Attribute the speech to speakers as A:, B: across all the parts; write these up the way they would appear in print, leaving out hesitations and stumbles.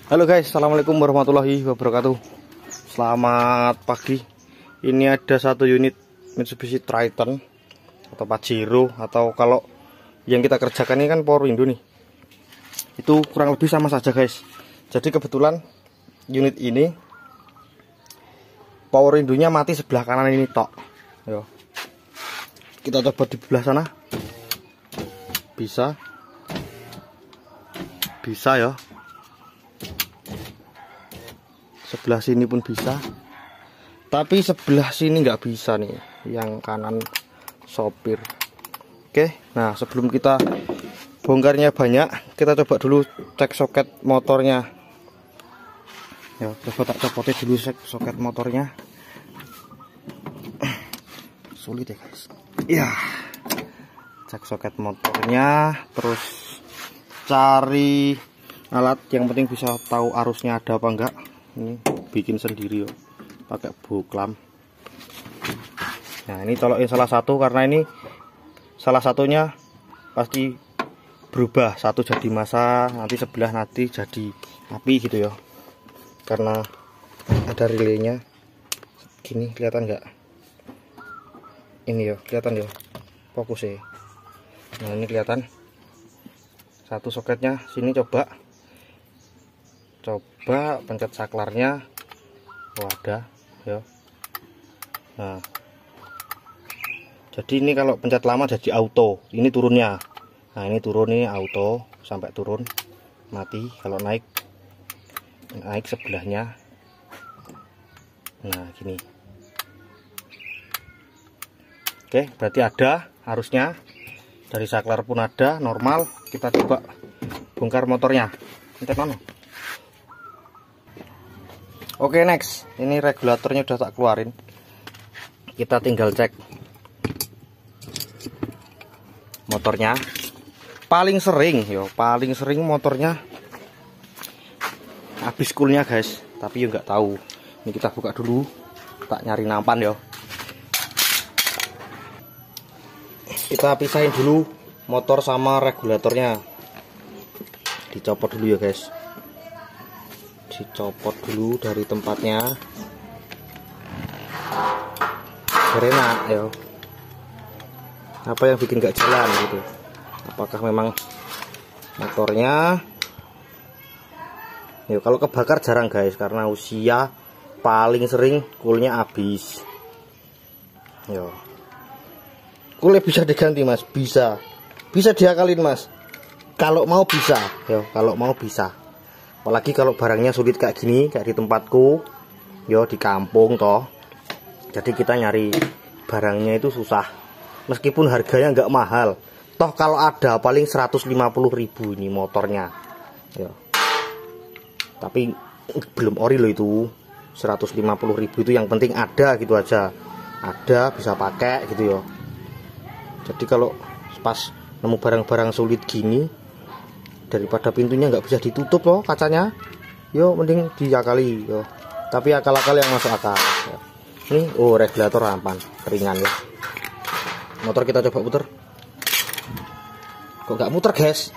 A: Halo guys, assalamualaikum warahmatullahi wabarakatuh. Selamat pagi. Ini ada satu unit Mitsubishi Triton atau Pajero, atau kalau yang kita kerjakan ini kan Power Window nih. Itu kurang lebih sama saja guys. Jadi kebetulan unit ini Power Window-nya mati sebelah kanan ini tok. Yo. Kita coba di sebelah sana. Bisa ya. Sebelah sini pun bisa, tapi sebelah sini nggak bisa nih, yang kanan sopir. Oke, nah sebelum kita bongkarnya banyak, kita coba dulu cek soket motornya. Ya, coba tak copotin dulu cek soket motornya. Sulit ya guys. Ya, cek soket motornya, terus cari alat yang penting bisa tahu arusnya ada apa enggak. Ini bikin sendiri yo, pakai boklam. Nah ini colokin salah satu, karena ini salah satunya pasti berubah, satu jadi massa, nanti sebelah nanti jadi api gitu ya, karena ada relaynya. Gini kelihatan nggak? Ini yo kelihatan yo, fokus ya. Nah ini kelihatan satu soketnya sini. Coba pencet saklarnya. Oh ada ya. Nah jadi ini kalau pencet lama jadi auto, ini turunnya. Nah ini turun, ini auto sampai turun mati. Kalau naik sebelahnya. Nah gini. Oke, berarti ada arusnya, dari saklar pun ada normal. Kita coba bongkar motornya. Pencet mana? Oke, next. Ini regulatornya udah tak keluarin. Kita tinggal cek motornya. Paling sering motornya habis coolnya guys, tapi ya nggak tahu. Ini kita buka dulu, tak nyari nampan ya. Kita pisahin dulu motor sama regulatornya. Dicopot dulu ya guys. Dicopot dulu dari tempatnya. Enak ya. Apa yang bikin gak jalan gitu? Apakah memang motornya? Ya kalau kebakar jarang guys, karena usia paling sering coolnya habis. Yo. Coolnya bisa diganti mas, bisa diakalin mas. Kalau mau bisa, yo kalau mau bisa. Apalagi kalau barangnya sulit kayak gini, kayak di tempatku, yo di kampung toh. Jadi kita nyari barangnya itu susah. Meskipun harganya nggak mahal, toh kalau ada paling 150.000 ini motornya. Yo. Tapi belum ori loh itu. 150.000 itu yang penting ada gitu aja. Ada bisa pakai gitu yo. Jadi kalau pas nemu barang-barang sulit gini, daripada pintunya nggak bisa ditutup loh kacanya, yo mending diakali yo. Tapi akal-akal yang masuk akal yo. Ini regulator rampan ringan ya. Motor kita coba puter. Kok nggak muter guys?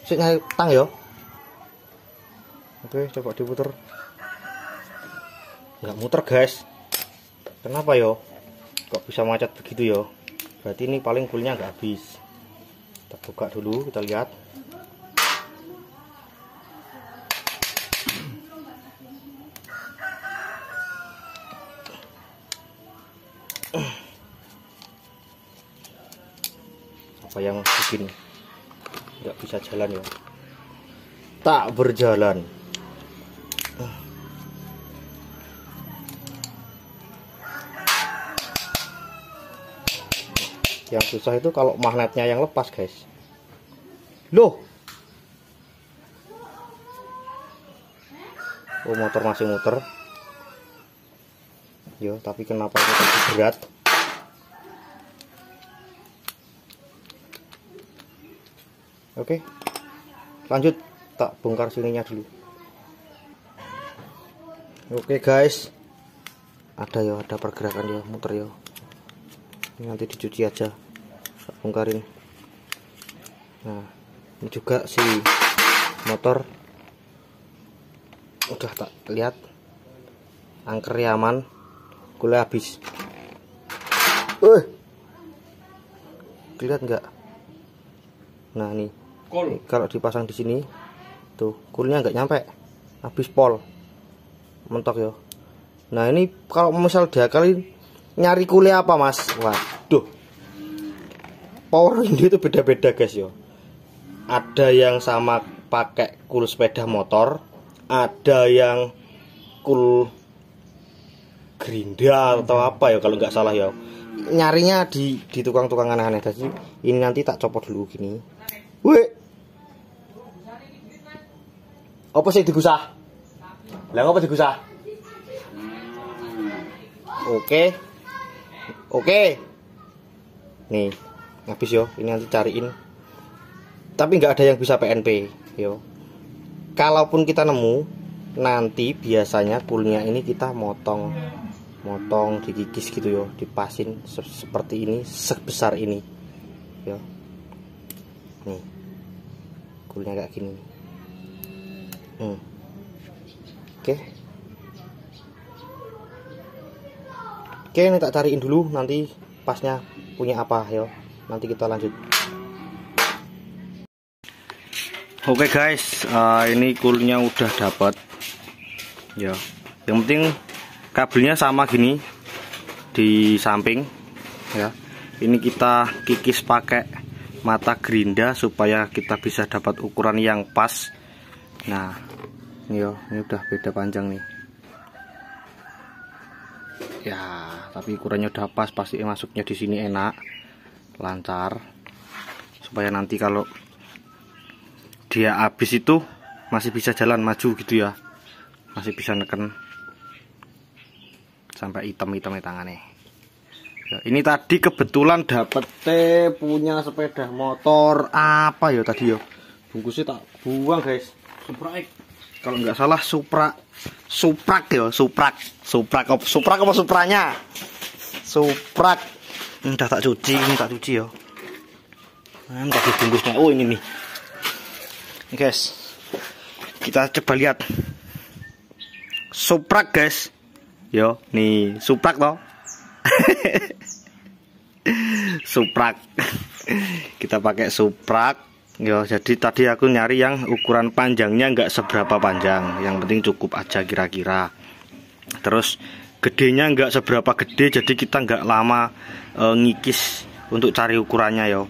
A: Sik tang yo. Oke, coba diputer. Nggak muter guys. Kenapa yo? Kok bisa macet begitu yo? Berarti ini paling coolnya nggak habis. Kita buka dulu, kita lihat. Apa yang bikin nggak bisa jalan ya? Tak berjalan. Yang susah itu kalau magnetnya yang lepas guys. Loh, oh motor masih muter. Yo, tapi kenapa ini lebih berat? Oke, lanjut tak bongkar sininya dulu. Oke guys, ada pergerakan ya, muter ya. Ini nanti dicuci aja, tak bongkarin. Nah, ini juga si motor Udah tak lihat, angker aman, kulnya habis. Lihat nggak? Nah nih, kalau dipasang di sini tuh kulnya nggak nyampe, habis pol, mentok yo. Nah ini kalau misal diakalin, nyari kulnya apa mas? Waduh, power ini itu beda-beda guys yo. Ada yang sama pakai kul sepeda motor, ada yang kul gerinda atau apa ya kalau nggak salah ya. Nyarinya di tukang-tukang aneh-aneh. Jadi ini nanti tak copot dulu gini. Weh, apa sih digusah? Lah apa digusah? Oke. Nih, habis yo. Ini nanti cariin. Tapi nggak ada yang bisa PNP yo. Kalaupun kita nemu, nanti biasanya kulnya ini kita motong dikikis gitu yo, dipasin seperti ini, sebesar ini yo. Nih kulnya kayak gini. Oke, ini tak cariin dulu nanti pasnya punya apa yo, nanti kita lanjut. Oke guys, ini kulnya udah dapat ya. Yang penting kabelnya sama gini di samping ya. Ini kita kikis pakai mata gerinda supaya kita bisa dapat ukuran yang pas. Nah ini yo, ini udah beda panjang nih ya, tapi ukurannya udah pas, pasti masuknya di sini enak, lancar, supaya nanti kalau dia habis itu masih bisa jalan maju gitu ya, masih bisa neken sampai hitam-hitam tangannya ya. Ini tadi kebetulan dapet punya sepeda motor apa ya tadi ya, bungkusnya tak buang guys. Suprak, kalau nggak salah suprak ya, suprak apa supranya, suprak. Udah tak cuci, ini tak cuci ya. Nah, tadi bungkusnya, oh ini nih guys, kita coba lihat suprak guys yo, nih suprak toh. Suprak, kita pakai suprak yo. Jadi tadi aku nyari yang ukuran panjangnya nggak seberapa panjang, yang penting cukup aja kira-kira. Terus gedenya nggak seberapa gede, jadi kita nggak lama ngikis untuk cari ukurannya yo,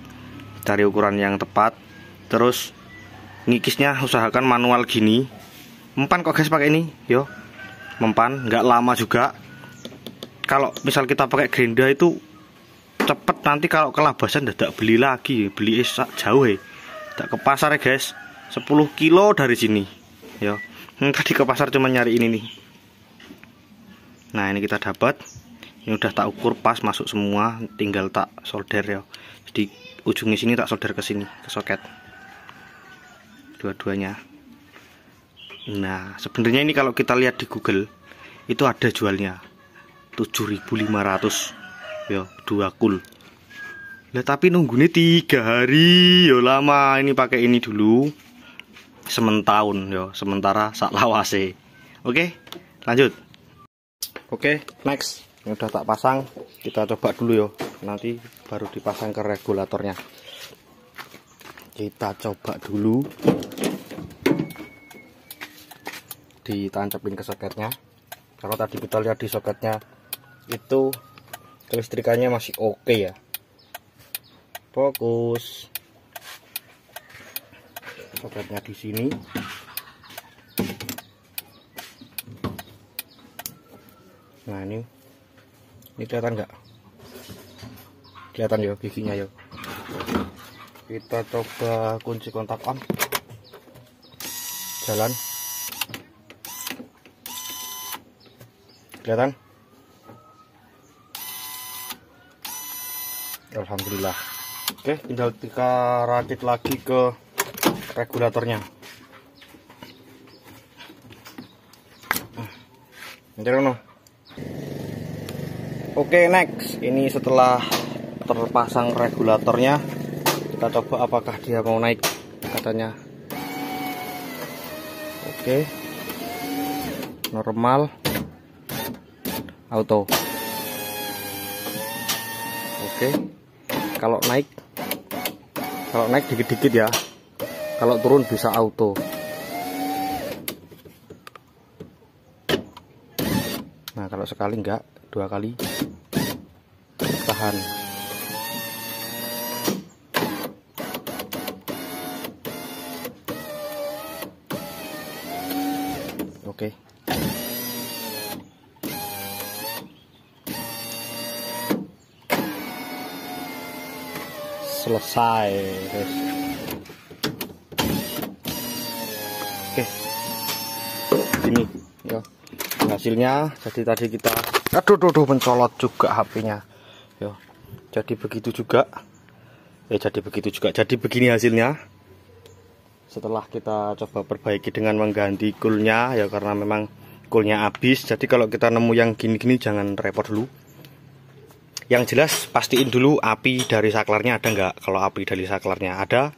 A: cari ukuran yang tepat. Terus ngikisnya usahakan manual gini, mempan kok guys pakai ini yo, mempan nggak lama juga. Kalau misal kita pakai gerinda itu cepet, nanti kalau kelabasan dadak beli lagi, beli jauh ya, tak ke pasar ya guys, 10 kilo dari sini yo. Tadi ke pasar cuma nyari ini nih. Nah ini kita dapat, ini udah tak ukur pas masuk semua, tinggal tak solder ya. Jadi ujungnya sini tak solder ke sini, ke soket dua-duanya. Nah sebenarnya ini kalau kita lihat di Google itu ada jualnya 7.500 yo, 2 kul. Lah tapi nunggunya 3 hari yo, lama. Ini pakai ini dulu sementahun yo, sementara sak lawase. Oke lanjut. Oke next, ini udah tak pasang, kita coba dulu yo, nanti baru dipasang ke regulatornya. Kita coba dulu, ditancapin ke soketnya. Kalau tadi kita lihat di soketnya itu kelistrikannya masih oke ya. Fokus. Soketnya di sini. Nah ini kelihatan nggak? Kelihatan ya giginya ya. Kita coba kunci kontak on, jalan, kelihatan? Alhamdulillah. Oke, tinggal kita rakit lagi ke regulatornya. Oke next, ini setelah terpasang regulatornya, kita coba apakah dia mau naik katanya. Oke, normal, auto. Oke. Kalau naik dikit-dikit ya. Kalau turun bisa auto. Nah, kalau sekali enggak, 2 kali tahan. Oke. Selesai, guys. Oke. Ini ya hasilnya. Jadi tadi kita aduh mencolot juga HP-nya. Yo. Jadi begitu juga. Jadi begini hasilnya. Setelah kita coba perbaiki dengan mengganti coolnya ya, karena memang coolnya habis. Jadi kalau kita nemu yang gini-gini jangan repot dulu. Yang jelas pastiin dulu api dari saklarnya ada nggak. Kalau api dari saklarnya ada,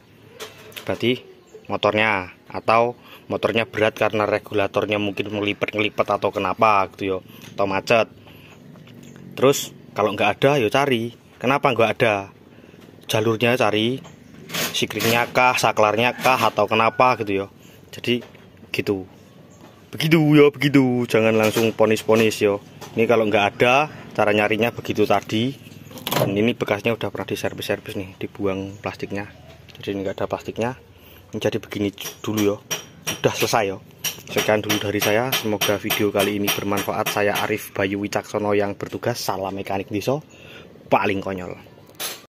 A: berarti motornya, atau motornya berat karena regulatornya mungkin ngelipet atau kenapa gitu ya, atau macet. Terus kalau nggak ada ya cari kenapa nggak ada, jalurnya cari, sikringnya kah, saklarnya kah, atau kenapa gitu ya. Jadi gitu, begitu, jangan langsung ponis-ponis yo. Ini kalau nggak ada, cara nyarinya begitu tadi. Dan ini bekasnya udah pernah diservis nih, dibuang plastiknya. Jadi ini nggak ada plastiknya. Ini jadi begini dulu yo. Udah selesai yo. Sekian dulu dari saya. Semoga video kali ini bermanfaat. Saya Arif Bayu Wicaksono yang bertugas. Salam mekanik Diso paling konyol.